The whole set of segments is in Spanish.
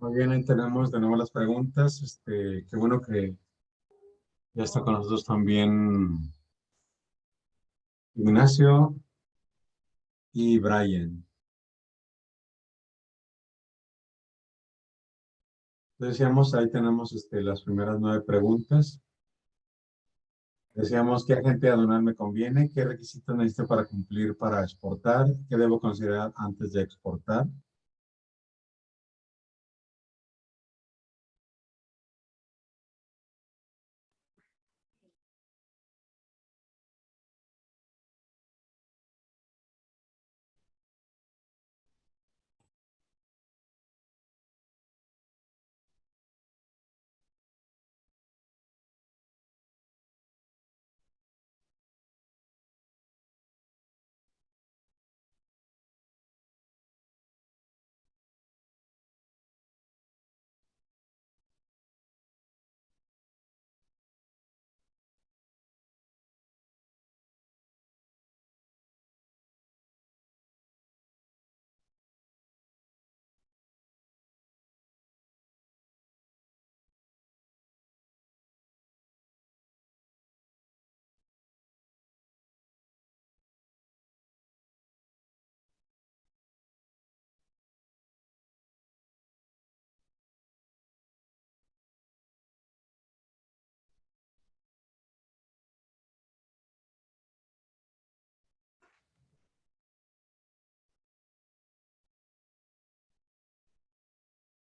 Muy bien, ahí tenemos de nuevo las preguntas. Qué bueno que ya está con nosotros también Ignacio y Brian. Decíamos, ahí tenemos las primeras 9 preguntas. Decíamos qué agente aduanal me conviene, qué requisitos necesito para cumplir para exportar, qué debo considerar antes de exportar.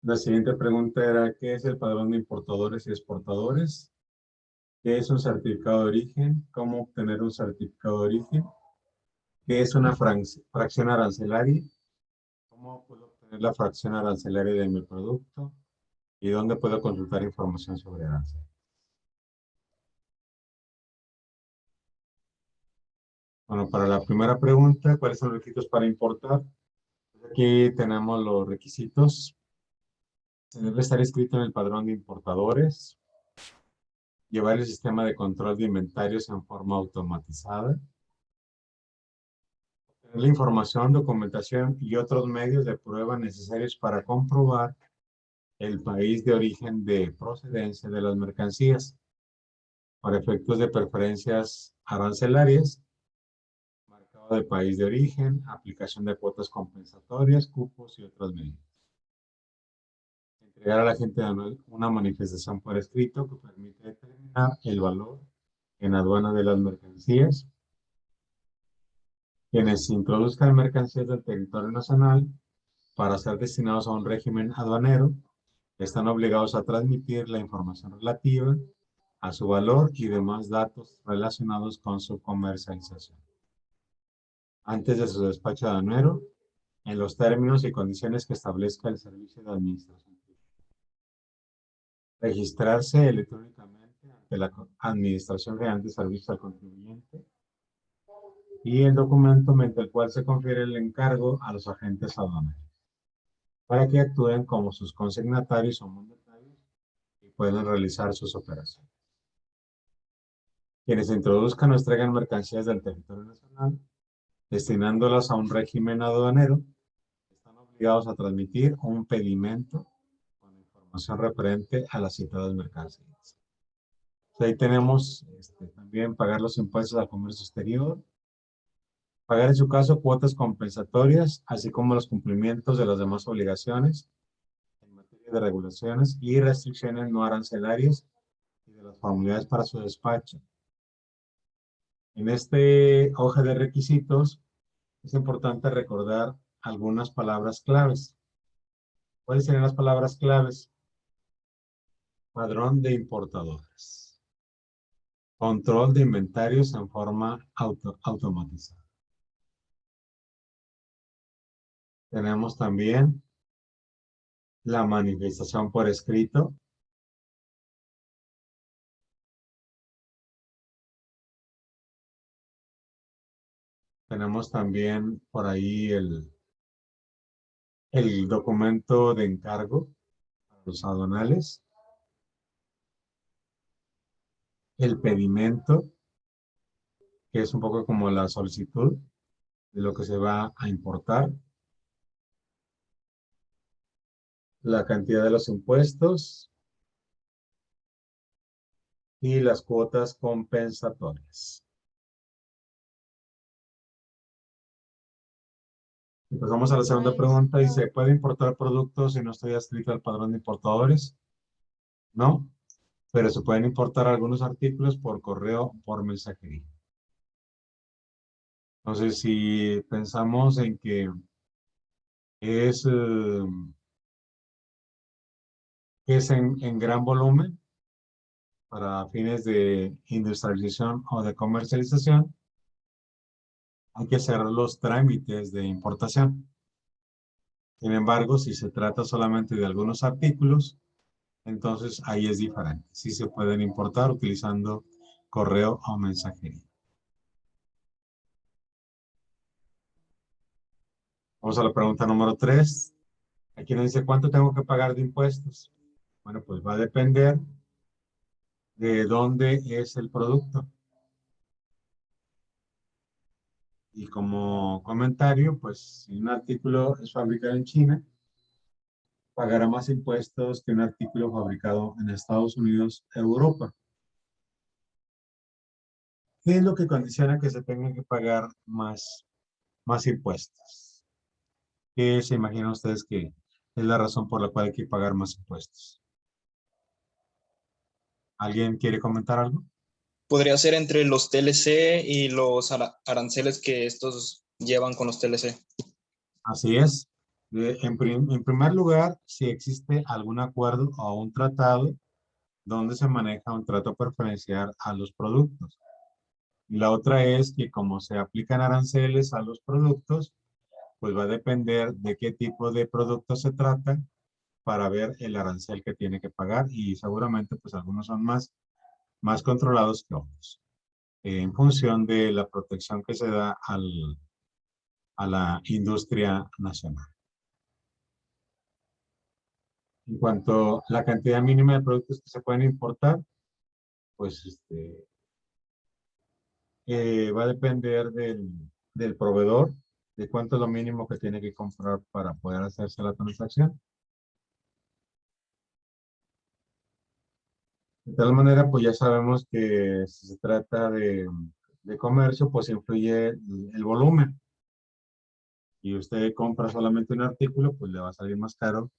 La siguiente pregunta era, ¿qué es el padrón de importadores y exportadores? ¿Qué es un certificado de origen? ¿Cómo obtener un certificado de origen? ¿Qué es una fracción arancelaria? ¿Cómo puedo obtener la fracción arancelaria de mi producto? ¿Y dónde puedo consultar información sobre aranceles? Bueno, para la primera pregunta, ¿cuáles son los requisitos para importar? Aquí tenemos los requisitos. Se debe estar inscrito en el padrón de importadores, llevar el sistema de control de inventarios en forma automatizada, tener la información, documentación y otros medios de prueba necesarios para comprobar el país de origen de procedencia de las mercancías para efectos de preferencias arancelarias, marcado de país de origen, aplicación de cuotas compensatorias, cupos y otras medidas. Entregar a la gente una manifestación por escrito que permite determinar el valor en aduana de las mercancías. Quienes introduzcan mercancías del territorio nacional para ser destinados a un régimen aduanero están obligados a transmitir la información relativa a su valor y demás datos relacionados con su comercialización antes de su despacho aduanero en los términos y condiciones que establezca el Servicio de Administración. Registrarse electrónicamente ante la Administración General de Servicios al Contribuyente y el documento mediante el cual se confiere el encargo a los agentes aduaneros para que actúen como sus consignatarios o mandatarios y puedan realizar sus operaciones. Quienes introduzcan o extraigan mercancías del territorio nacional, destinándolas a un régimen aduanero, están obligados a transmitir un pedimento con información referente a las citadas mercancías. Ahí tenemos también pagar los impuestos al comercio exterior, pagar en su caso cuotas compensatorias, así como los cumplimientos de las demás obligaciones en materia de regulaciones y restricciones no arancelarias y de las formalidades para su despacho. En este hoja de requisitos es importante recordar algunas palabras claves. ¿Cuáles serían las palabras claves? Padrón de importadores. Control de inventarios en forma automatizada. Tenemos también la manifestación por escrito. Tenemos también por ahí el documento de encargo para los aduanales. El pedimento, que es un poco como la solicitud de lo que se va a importar. la cantidad de los impuestos y las cuotas compensatorias. Y pasamos a la segunda pregunta. Dice, ¿puede importar productos si no estoy adscrito al padrón de importadores? No, pero se pueden importar algunos artículos por correo o por mensajería. Entonces, si pensamos en que es, en gran volumen para fines de industrialización o de comercialización, hay que hacer los trámites de importación. Sin embargo, si se trata solamente de algunos artículos, entonces ahí es diferente. Sí se pueden importar utilizando correo o mensajería. Vamos a la pregunta número 3. Aquí nos dice, ¿cuánto tengo que pagar de impuestos? Bueno, pues va a depender de dónde es el producto. Y como comentario, pues si un artículo es fabricado en China, pagará más impuestos que un artículo fabricado en Estados Unidos, Europa. ¿Qué es lo que condiciona que se tengan que pagar más impuestos? ¿Qué se imaginan ustedes que es la razón por la cual hay que pagar más impuestos? ¿Alguien quiere comentar algo? Podría ser entre los TLC y los aranceles que estos llevan con los TLC. Así es. En primer lugar, si existe algún acuerdo o un tratado donde se maneja un trato preferencial a los productos. Y la otra es que como se aplican aranceles a los productos, pues va a depender de qué tipo de producto se trata para ver el arancel que tiene que pagar y seguramente pues algunos son más controlados que otros en función de la protección que se da a la industria nacional. En cuanto a la cantidad mínima de productos que se pueden importar, pues va a depender del proveedor, de cuánto es lo mínimo que tiene que comprar para poder hacerse la transacción. De tal manera, pues ya sabemos que si se trata de comercio, pues influye el volumen. Y usted compra solamente un artículo, pues le va a salir más caro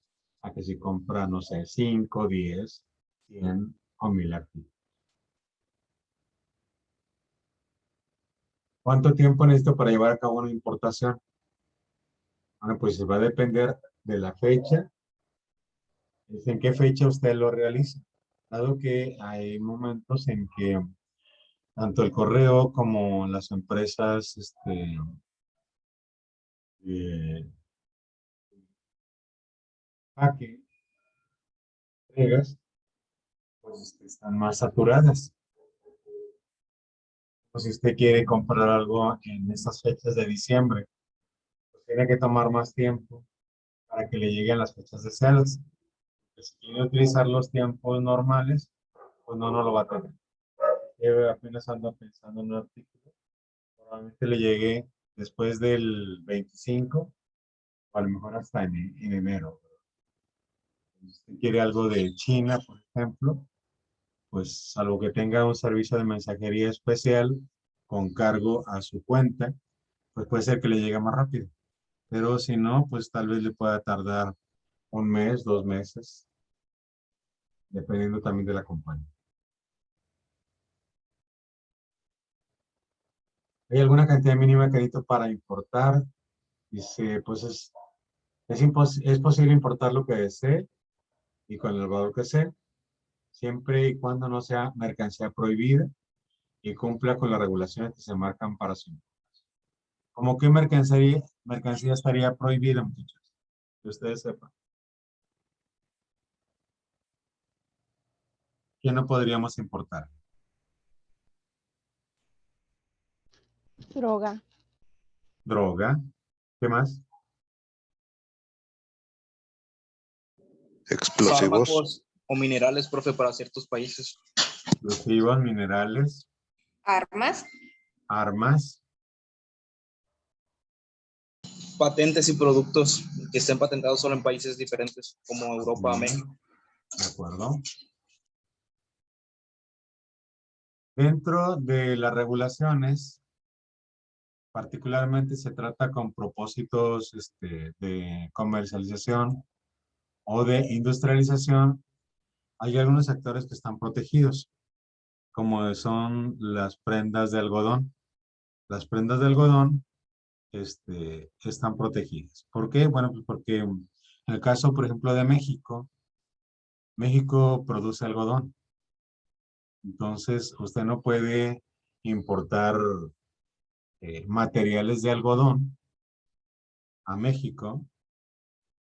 a que si compra, no sé, 5, 10, 100 o 1000 artículos. ¿Cuánto tiempo necesito para llevar a cabo una importación? Bueno, pues va a depender de la fecha, es en qué fecha usted lo realiza. Dado que hay momentos en que tanto el correo como las empresas eh, paque, entregas, pues están más saturadas. Pues si usted quiere comprar algo en estas fechas de diciembre, pues tiene que tomar más tiempo para que le lleguen las fechas deseadas. Si quiere utilizar los tiempos normales, pues no lo va a tener. Apenas anda pensando en un artículo, probablemente le llegue después del 25 o a lo mejor hasta en enero. Si usted quiere algo de China, por ejemplo, pues salvo que tenga un servicio de mensajería especial con cargo a su cuenta, pues puede ser que le llegue más rápido. Pero si no, pues tal vez le pueda tardar un mes, 2 meses, dependiendo también de la compañía. ¿Hay alguna cantidad mínima de crédito para importar? Dice, pues es posible importar lo que desee y con el valor que sea, siempre y cuando no sea mercancía prohibida y cumpla con las regulaciones que se marcan para su importación. ¿Cómo qué mercancía estaría prohibida, muchachos? Que ustedes sepan. ¿Qué no podríamos importar? Droga. Droga. ¿Qué más? Explosivos. Fármacos o minerales, profe, para ciertos países. Explosivos, minerales, Armas. armas, patentes y productos que estén patentados solo en países diferentes, como Europa, México. De acuerdo. Dentro de las regulaciones, particularmente se trata con propósitos de comercialización o de industrialización. Hay algunos sectores que están protegidos, como son las prendas de algodón. Las prendas de algodón están protegidas. ¿Por qué? Bueno, pues porque en el caso, por ejemplo, de México, México produce algodón. Entonces, usted no puede importar materiales de algodón a México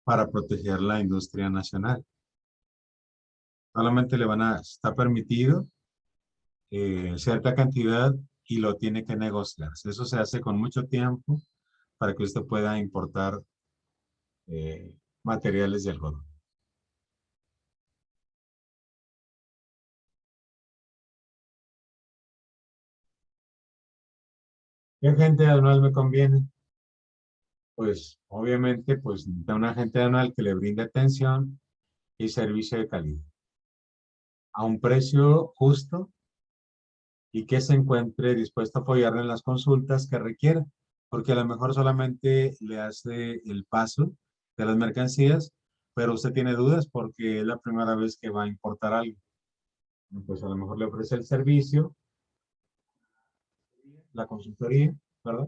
para proteger la industria nacional. Solamente está permitido cierta cantidad y lo tiene que negociar. Eso se hace con mucho tiempo para que usted pueda importar materiales de algodón. ¿Qué agente aduanal me conviene? Pues obviamente pues necesita un agente aduanal que le brinde atención y servicio de calidad a un precio justo y que se encuentre dispuesto a apoyarle en las consultas que requiera, porque a lo mejor solamente le hace el paso de las mercancías, pero usted tiene dudas porque es la primera vez que va a importar algo. Pues a lo mejor le ofrece el servicio, la consultoría, ¿verdad?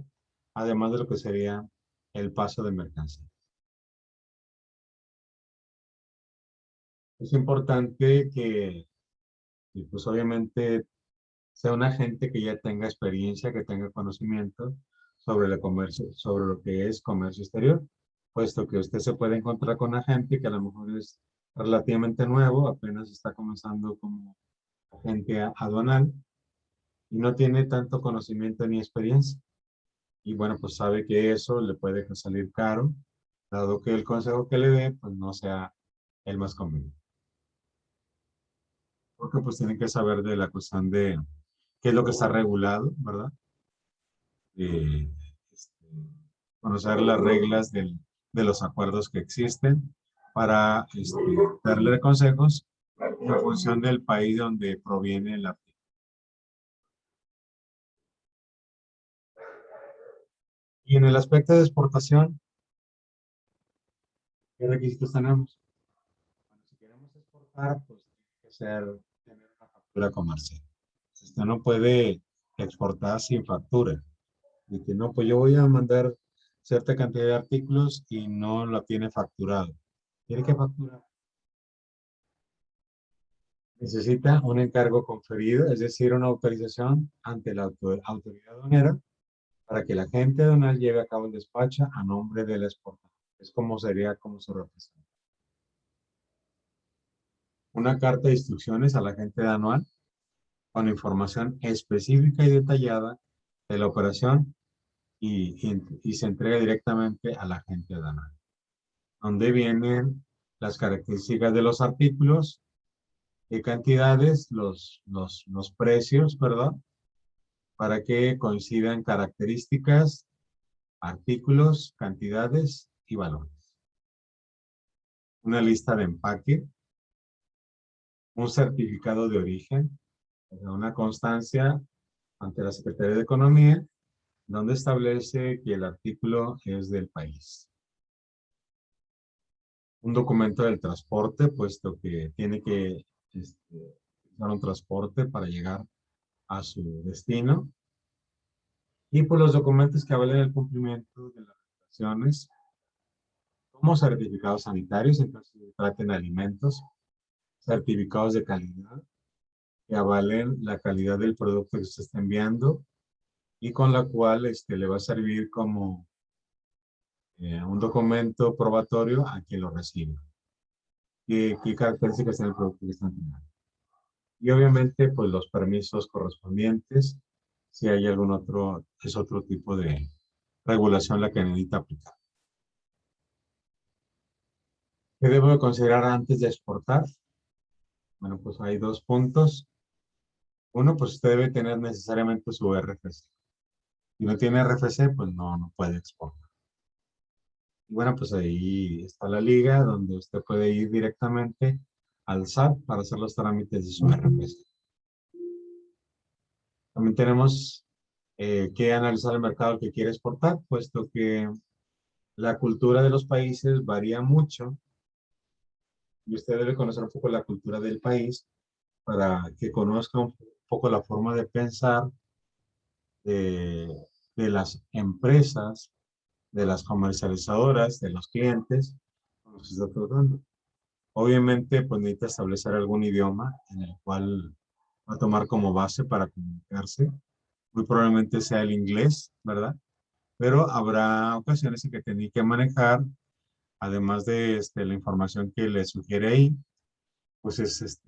Además de lo que sería el paso de mercancía. Es importante que, pues obviamente, sea un agente que ya tenga experiencia, que tenga conocimiento sobre el comercio, sobre lo que es comercio exterior, puesto que usted se puede encontrar con agente que a lo mejor es relativamente nuevo, apenas está comenzando como agente aduanal y no tiene tanto conocimiento ni experiencia. Y bueno, pues sabe que eso le puede salir caro, dado que el consejo que le dé, pues no sea el más conveniente. Porque pues tienen que saber de la cuestión de qué es lo que está regulado, ¿verdad? eh, este, conocer las reglas de los acuerdos que existen para darle consejos en función del país donde proviene el artículo. Y en el aspecto de exportación, ¿qué requisitos tenemos? Bueno, si queremos exportar, pues tiene que tener una factura comercial. Usted no puede exportar sin factura. De que no, pues yo voy a mandar cierta cantidad de artículos y no la tiene facturado. Tiene que facturar. Necesita un encargo conferido, es decir, una autorización ante la autoridad aduanera para que la agente aduanal lleve a cabo el despacho a nombre del exportador. Es como sería como se representa. Una carta de instrucciones al agente aduanal con información específica y detallada de la operación y se entrega directamente al agente aduanal, donde vienen las características de los artículos, qué cantidades, los precios, ¿verdad? Para que coincidan características, artículos, cantidades y valores. Una lista de empaque, un certificado de origen, una constancia ante la Secretaría de Economía, donde establece que el artículo es del país. Un documento del transporte, puesto que tiene que usar un transporte para llegar a su destino. Y por los documentos que avalen el cumplimiento de las regulaciones, como certificados sanitarios, en caso de traten alimentos, certificados de calidad, que avalen la calidad del producto que usted está enviando y con la cual le va a servir como un documento probatorio a quien lo reciba. ¿Qué características tiene el producto que están enviando? Y obviamente, pues los permisos correspondientes, si hay algún otro, es otro tipo de regulación la que necesita aplicar. ¿Qué debo de considerar antes de exportar? Bueno, pues hay dos puntos. Uno, pues usted debe tener necesariamente su RFC. Si no tiene RFC, pues no puede exportar. Y bueno, pues ahí está la liga donde usted puede ir directamente al SAT para hacer los trámites de su RFC. También tenemos que analizar el mercado que quiere exportar, puesto que la cultura de los países varía mucho y usted debe conocer un poco la cultura del país para que conozca un poco la forma de pensar de, de las empresas, de las comercializadoras, de los clientes con los que se está tratando. Obviamente, pues necesita establecer algún idioma en el cual va a tomar como base para comunicarse. Muy probablemente sea el inglés, ¿verdad? Pero habrá ocasiones en que tiene que manejar, además de la información que le sugiere ahí, pues es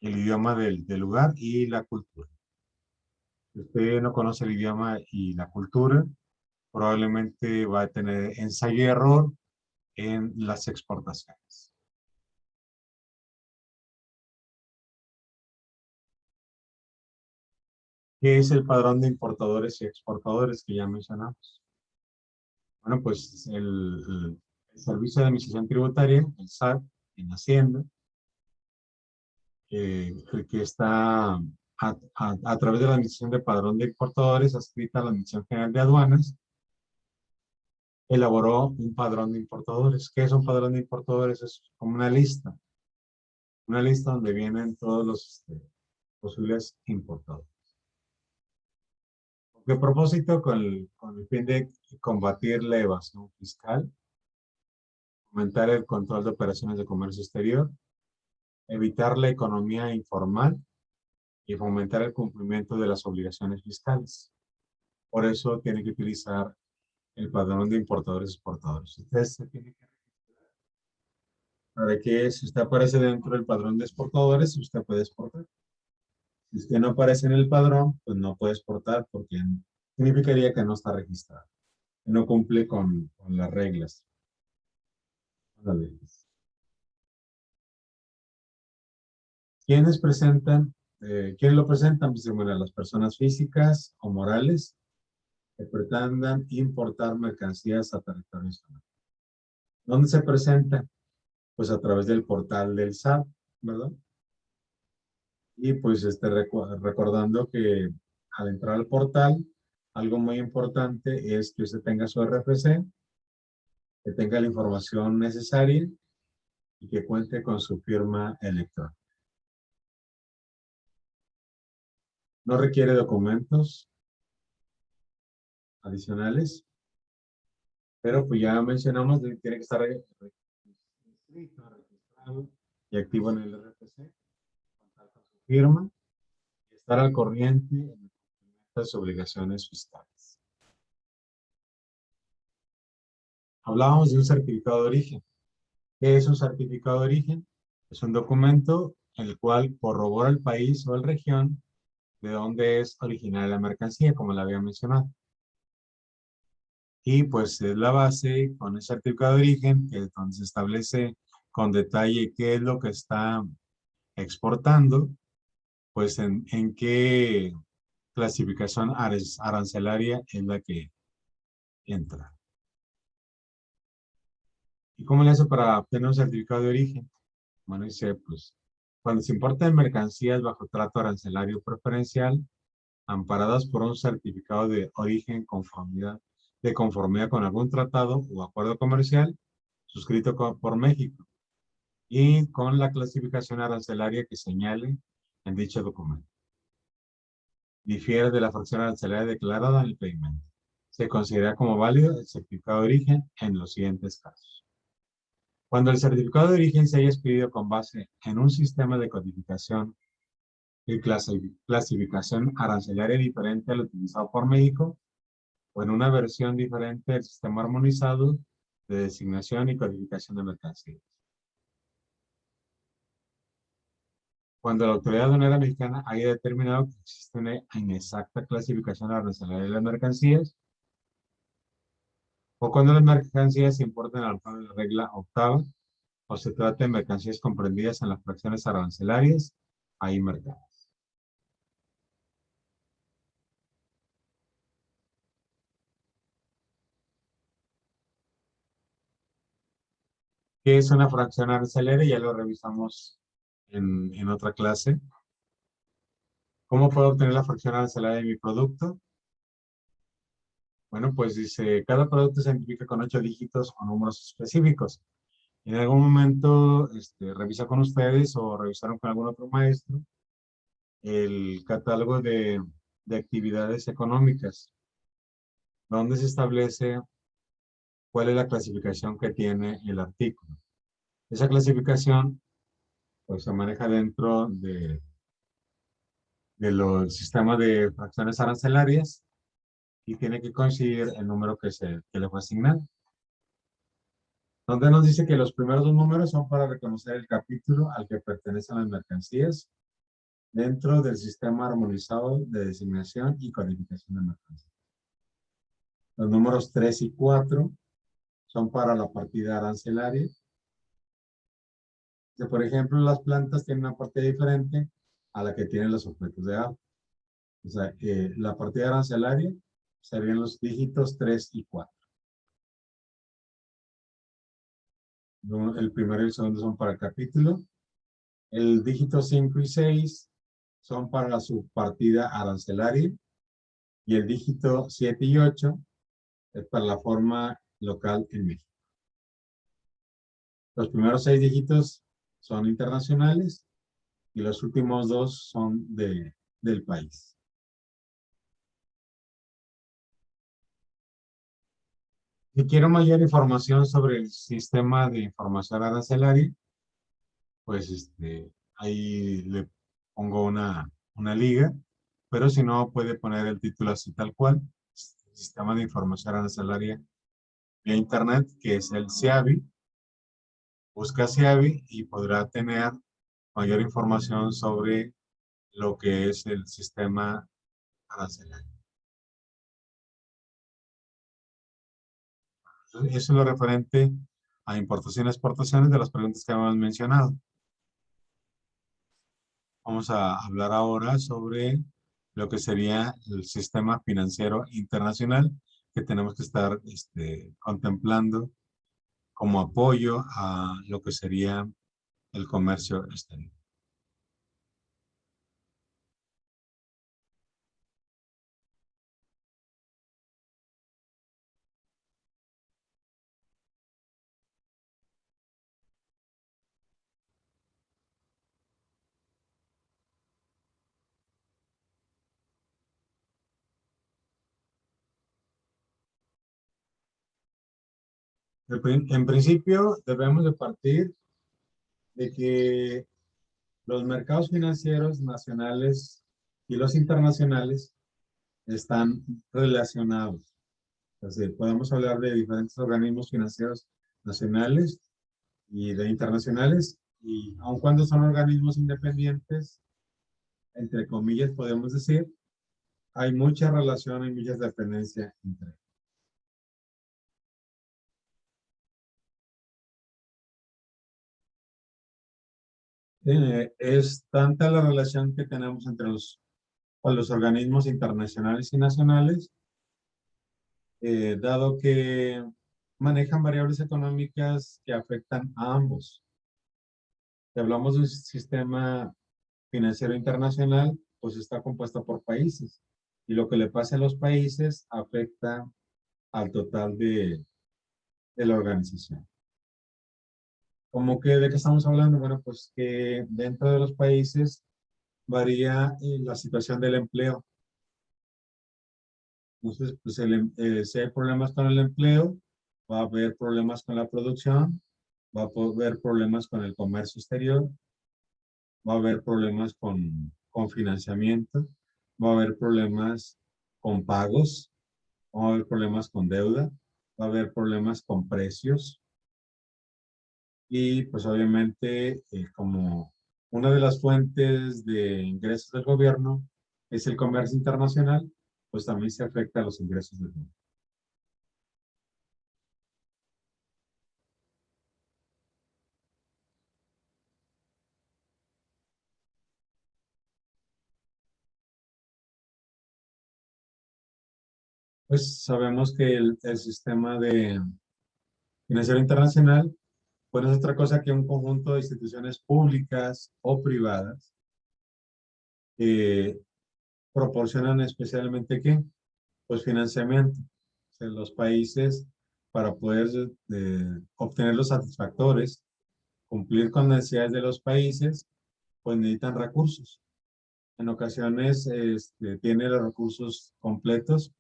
el idioma del lugar y la cultura. Si usted no conoce el idioma y la cultura, probablemente va a tener ensayo y error en las exportaciones. ¿Qué es el padrón de importadores y exportadores que ya mencionamos? Bueno, pues el Servicio de Administración Tributaria, el SAT, en Hacienda, el que está a través de la Administración de Padrón de Importadores, adscrita a la Administración General de Aduanas, elaboró un padrón de importadores. ¿Qué es un padrón de importadores? Es como una lista donde vienen todos los posibles importadores. ¿Con qué propósito? Con el fin de combatir la evasión fiscal, aumentar el control de operaciones de comercio exterior, evitar la economía informal y fomentar el cumplimiento de las obligaciones fiscales. Por eso tiene que utilizar el padrón de importadores y exportadores. Usted se tiene que registrar para que si usted aparece dentro del padrón de exportadores, usted puede exportar. Si usted no aparece en el padrón, pues no puede exportar porque significaría que no está registrado, que no cumple con las reglas, con las leyes. ¿Quiénes presentan? ¿Quiénes lo presentan? Pues, bueno, las personas físicas o morales que pretendan importar mercancías a territorio nacional. ¿Dónde se presenta? Pues a través del portal del SAT, ¿verdad? Y pues recordando que al entrar al portal, algo muy importante es que usted tenga su RFC, que tenga la información necesaria y que cuente con su firma electrónica. No requiere documentos adicionales, pero pues ya mencionamos que tiene que estar registrado y activo en el RFC, contar con su firma y estar al corriente en las obligaciones fiscales. Hablábamos de un certificado de origen. ¿Qué es un certificado de origen? Es un documento el cual corrobora el país o la región de donde es originaria la mercancía, como la había mencionado. Y pues es la base con el certificado de origen, que es donde se establece con detalle qué es lo que está exportando, pues en qué clasificación arancelaria es la que entra. ¿Y cómo le hace para obtener un certificado de origen? Bueno, dice, pues, cuando se importan mercancías bajo trato arancelario preferencial, amparadas por un certificado de origen de conformidad con algún tratado o acuerdo comercial suscrito por México y con la clasificación arancelaria que señale en dicho documento. Difiere de la fracción arancelaria declarada en el pedimento. Se considera como válido el certificado de origen en los siguientes casos. Cuando el certificado de origen se haya expedido con base en un sistema de codificación y clasificación arancelaria diferente al utilizado por México, o en una versión diferente del sistema armonizado de designación y codificación de mercancías. Cuando la autoridad aduanera mexicana haya determinado que existe una inexacta clasificación arancelaria de las mercancías, o cuando las mercancías se importan al alcance de la regla octava, o se trata de mercancías comprendidas en las fracciones arancelarias, hay mercado. ¿Qué es una fracción arancelaria? Ya lo revisamos en otra clase. ¿Cómo puedo obtener la fracción arancelaria de mi producto? Bueno, pues dice, cada producto se identifica con 8 dígitos o números específicos. En algún momento revisa con ustedes o revisaron con algún otro maestro el catálogo de actividades económicas, donde se establece cuál es la clasificación que tiene el artículo. Esa clasificación pues, se maneja dentro de los sistemas de fracciones arancelarias y tiene que coincidir el número que le fue asignado. Donde nos dice que los primeros dos números son para reconocer el capítulo al que pertenecen las mercancías dentro del sistema armonizado de designación y codificación de mercancías. Los números 3 y 4 son para la partida arancelaria. Por ejemplo, las plantas tienen una partida diferente a la que tienen los objetos de arte. O sea, la partida arancelaria serían los dígitos 3 y 4. El primero y el segundo son para el capítulo. El dígito 5 y 6 son para su partida arancelaria. Y el dígito 7 y 8 es para la forma local en México. Los primeros 6 dígitos son internacionales y los últimos 2 son del país. Si quiero mayor información sobre el sistema de información arancelaria, pues ahí le pongo una liga, pero si no, puede poner el título así tal cual, Sistema de Información Arancelaria vía Internet, que es el CIABI. Busca CIABI y podrá tener mayor información sobre lo que es el sistema arancelario. Eso es lo referente a importación y exportaciones de las preguntas que habíamos mencionado. Vamos a hablar ahora sobre lo que sería el sistema financiero internacional que tenemos que estar contemplando como apoyo a lo que sería el comercio exterior. En principio, debemos de partir de que los mercados financieros nacionales y los internacionales están relacionados. Entonces, podemos hablar de diferentes organismos financieros nacionales y de internacionales, y aun cuando son organismos independientes, entre comillas podemos decir, hay mucha relación y mucha dependencia entre ellos. Es tanta la relación que tenemos entre con los organismos internacionales y nacionales, dado que manejan variables económicas que afectan a ambos. Si hablamos de un sistema financiero internacional, pues está compuesto por países. Y lo que le pasa a los países afecta al total de la organización. ¿Cómo que de qué estamos hablando? Bueno, pues que dentro de los países varía la situación del empleo. Entonces, pues si hay problemas con el empleo, va a haber problemas con la producción, va a haber problemas con el comercio exterior, va a haber problemas con financiamiento, va a haber problemas con pagos, va a haber problemas con deuda, va a haber problemas con precios y pues obviamente como una de las fuentes de ingresos del gobierno es el comercio internacional, pues también se afecta a los ingresos del gobierno. Pues sabemos que el sistema de financiero internacional pues no es otra cosa que un conjunto de instituciones públicas o privadas que proporcionan especialmente ¿qué? Pues financiamiento en los países para poder obtener los satisfactores, cumplir con las necesidades de los países, pues necesitan recursos. En ocasiones tiene los recursos completos,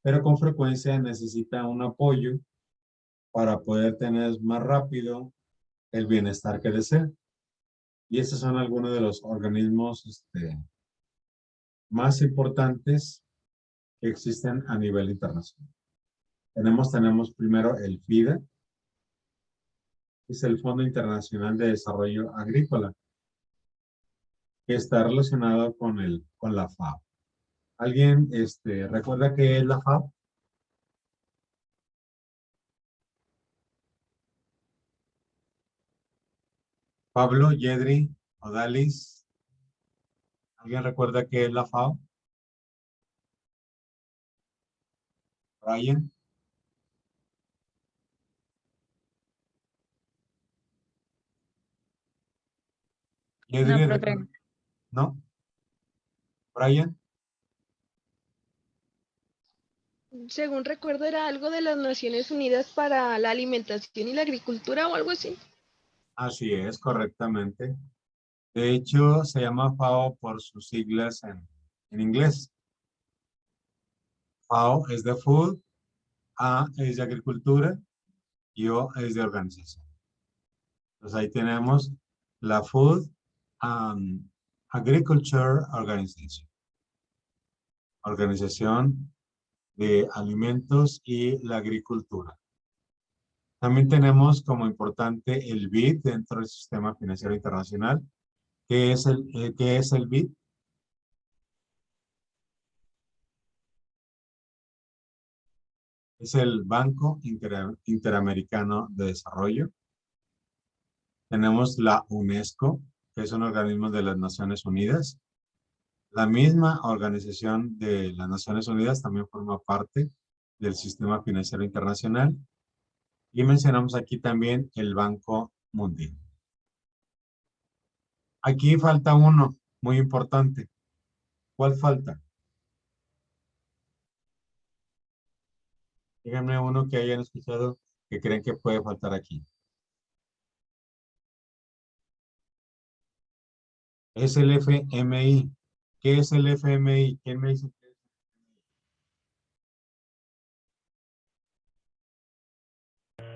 pero con frecuencia necesita un apoyo para poder tener más rápido el bienestar que desea. Y esos son algunos de los organismos más importantes que existen a nivel internacional. Tenemos primero el FIDE, que es el Fondo Internacional de Desarrollo Agrícola, que está relacionado con la FAO. ¿Alguien recuerda qué es la FAO? Pablo, Yedri, Odalis. ¿Alguien recuerda qué es la FAO? Brian. No, Yedri, profe. ¿no? Brian. Según recuerdo, era algo de las Naciones Unidas para la alimentación y la agricultura o algo así. Así es, correctamente. De hecho, se llama FAO por sus siglas en inglés. FAO es de Food, A es de Agricultura y O es de Organización. Entonces ahí tenemos la Food and Agriculture Organization. Organización de Alimentos y la Agricultura. También tenemos como importante el BID dentro del Sistema Financiero Internacional. ¿Qué es el BID? Es el Banco Interamericano de Desarrollo. Tenemos la UNESCO, que es un organismo de las Naciones Unidas. La misma organización de las Naciones Unidas también forma parte del Sistema Financiero Internacional. Y mencionamos aquí también el Banco Mundial. Aquí falta uno muy importante. ¿Cuál falta? Díganme uno que hayan escuchado que creen que puede faltar aquí. Es el FMI. ¿Qué es el FMI? ¿Quién me dice qué es?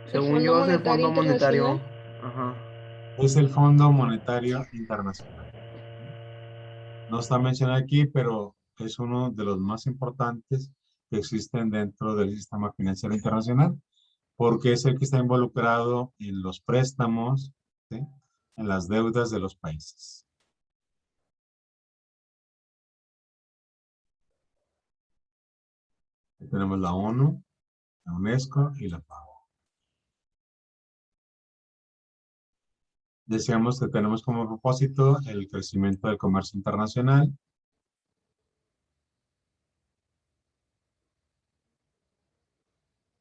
El Según Fondo yo es el Monetario Fondo Monetario. Internacional. Ajá. Es el Fondo Monetario Internacional. No está mencionado aquí, pero es uno de los más importantes que existen dentro del sistema financiero internacional, porque es el que está involucrado en los préstamos, ¿sí? En las deudas de los países. Aquí tenemos la ONU, la UNESCO y la FAO. Decíamos que tenemos como propósito el crecimiento del comercio internacional.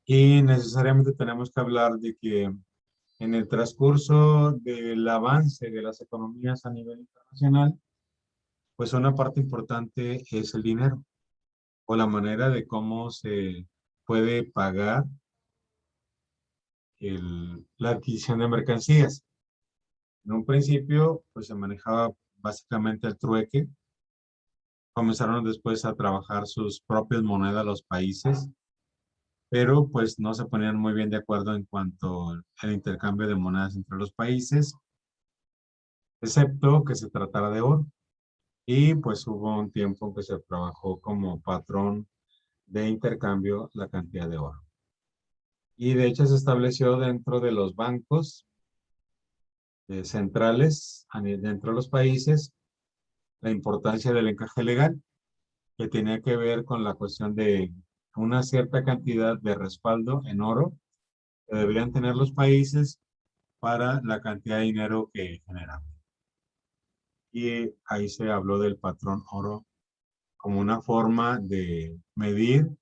Y necesariamente tenemos que hablar de que en el transcurso del avance de las economías a nivel internacional, pues una parte importante es el dinero o la manera de cómo se puede pagar la adquisición de mercancías. En un principio, pues se manejaba básicamente el trueque. Comenzaron después a trabajar sus propias monedas los países, pero pues no se ponían muy bien de acuerdo en cuanto al intercambio de monedas entre los países, excepto que se tratara de oro. Y pues hubo un tiempo en que se trabajó como patrón de intercambio la cantidad de oro. Y de hecho se estableció dentro de los bancos centrales dentro de los países la importancia del encaje legal, que tenía que ver con la cuestión de una cierta cantidad de respaldo en oro que deberían tener los países para la cantidad de dinero que generan. Y ahí se habló del patrón oro como una forma de medir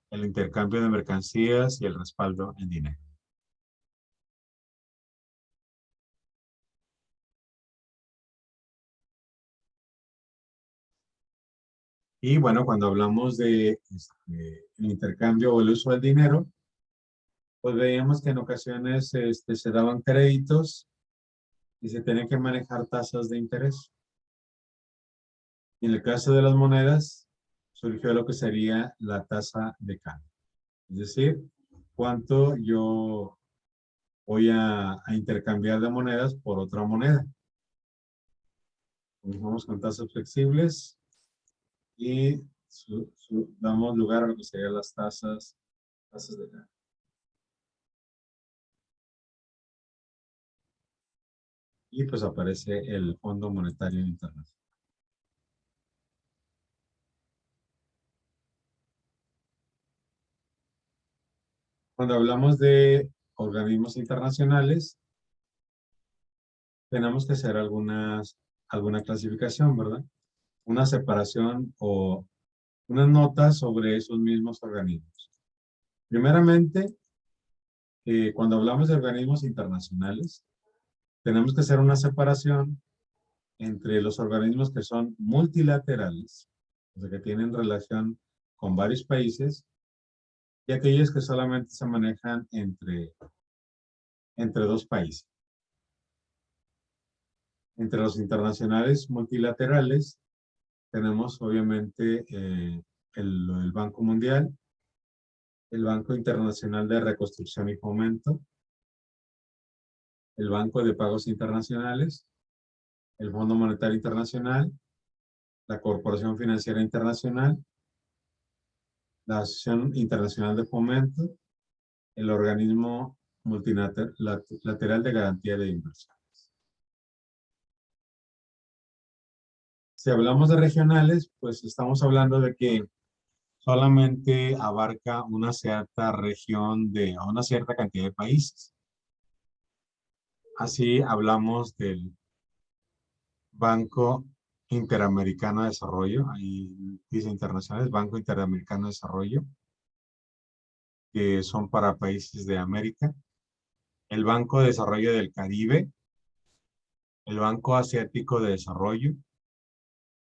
el intercambio de mercancías y el respaldo en dinero. Y bueno, cuando hablamos de el intercambio o el uso del dinero, pues veíamos que en ocasiones se daban créditos y se tenían que manejar tasas de interés. Y en el caso de las monedas, surgió lo que sería la tasa de cambio. Es decir, cuánto yo voy a intercambiar de monedas por otra moneda. Comenzamos con tasas flexibles y damos lugar a lo que serían las tasas de cambio. Y pues aparece el Fondo Monetario Internacional. Cuando hablamos de organismos internacionales, tenemos que hacer alguna clasificación, ¿verdad? Una separación o unas notas sobre esos mismos organismos. Primeramente, cuando hablamos de organismos internacionales, tenemos que hacer una separación entre los organismos que son multilaterales, o sea, que tienen relación con varios países, y aquellos que solamente se manejan entre dos países. Entre los internacionales multilaterales tenemos obviamente el Banco Mundial, el Banco Internacional de Reconstrucción y Fomento, el Banco de Pagos Internacionales, el Fondo Monetario Internacional, la Corporación Financiera Internacional, la Asociación Internacional de Fomento, el Organismo Multilateral de Garantía de Inversiones. Si hablamos de regionales, pues estamos hablando de que solamente abarca una cierta región o una cierta cantidad de países. Así hablamos del Banco Interamericano de Desarrollo, ahí dice internacionales, Banco Interamericano de Desarrollo, que son para países de América, el Banco de Desarrollo del Caribe, el Banco Asiático de Desarrollo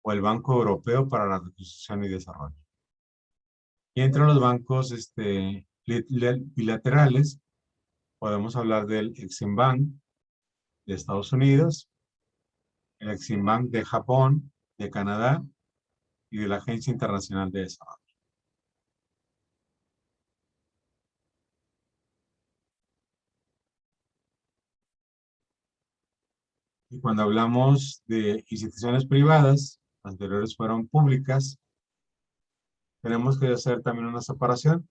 o el Banco Europeo para la Reconstrucción y Desarrollo. Y entre los bancos bilaterales podemos hablar del Exim Bank de Estados Unidos, el Exim Bank de Japón, de Canadá y de la Agencia Internacional de Desarrollo. Y cuando hablamos de instituciones privadas, las anteriores fueron públicas, tenemos que hacer también una separación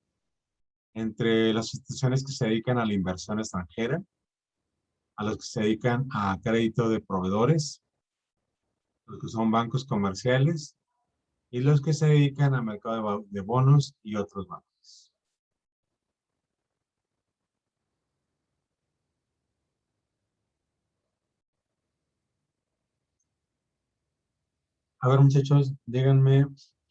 entre las instituciones que se dedican a la inversión extranjera, a los que se dedican a crédito de proveedores, los que son bancos comerciales y los que se dedican al mercado de bonos y otros bancos. A ver, muchachos, díganme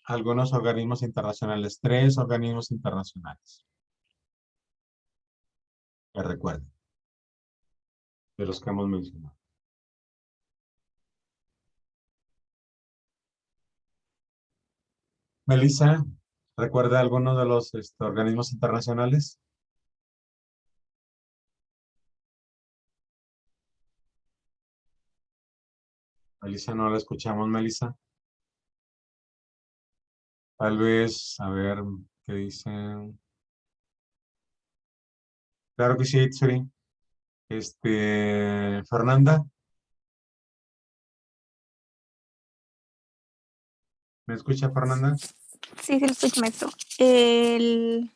algunos organismos internacionales, 3 organismos internacionales que recuerden, de los que hemos mencionado. Melissa, ¿recuerda alguno de los organismos internacionales? Melissa, no la escuchamos, Melissa. Tal vez, a ver, ¿qué dicen? Claro que sí, Tsuri. Fernanda, ¿me escucha, Fernanda? Sí, sí, lo escucho, maestro. El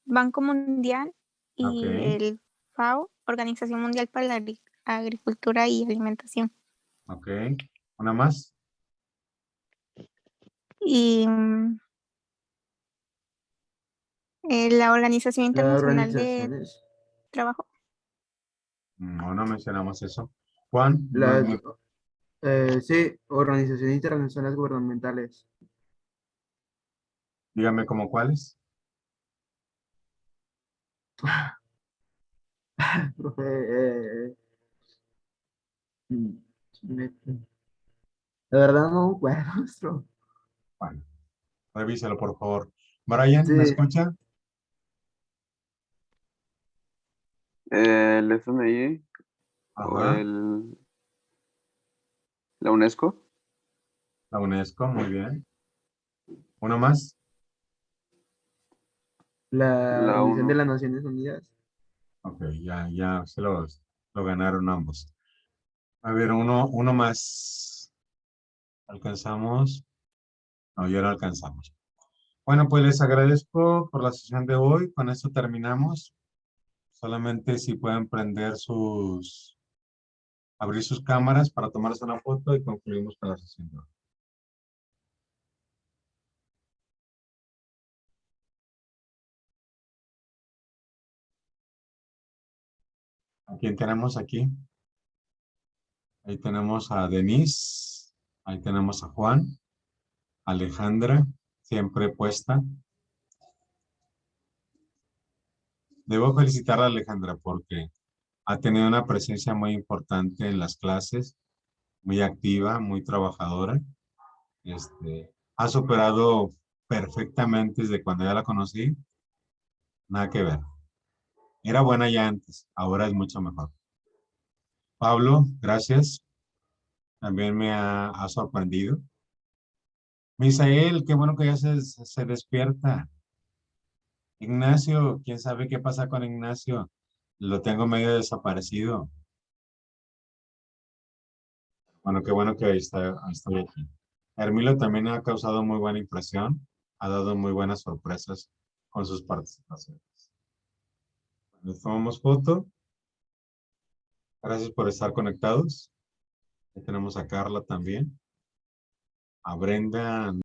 Banco Mundial Ok, y el FAO, Organización Mundial para la Agricultura y Alimentación. ok. ¿Una más? Y la Organización Las Internacional de organizaciones, Trabajo. No, no mencionamos eso. Juan, las, sí, organizaciones internacionales gubernamentales. dígame como cuáles. Profe, mm, me- de verdad no, bueno, maestro. Bueno, Revíselo, por favor. Brian, ¿me Sí. escucha? El FMI o Ajá, la UNESCO. la UNESCO, muy bien. ¿Uno más? La La Organización de ONU. las Naciones Unidas. Ok, ya se lo ganaron ambos. A ver, uno más. ¿Alcanzamos? No, ya no alcanzamos. Bueno, pues les agradezco por la sesión de hoy. Con esto terminamos. Solamente si pueden abrir sus cámaras para tomarse una foto y concluimos con la sesión de hoy. ¿A quién tenemos aquí? Ahí tenemos a Denise. Ahí tenemos a Juan. Alejandra, siempre puesta. Debo felicitar a Alejandra porque ha tenido una presencia muy importante en las clases, muy activa, muy trabajadora. Ha superado perfectamente desde cuando ya la conocí. Nada que ver. Era buena ya antes, ahora es mucho mejor. Pablo, gracias. También ha sorprendido. Misael, qué bueno que ya se despierta. Ignacio, quién sabe qué pasa con Ignacio. Lo tengo medio desaparecido. Bueno, qué bueno que estoy aquí. Hermilo también ha causado muy buena impresión. Ha dado muy buenas sorpresas con sus participaciones. Les tomamos foto. Gracias por estar conectados. Aquí tenemos a Carla también. A Brenda.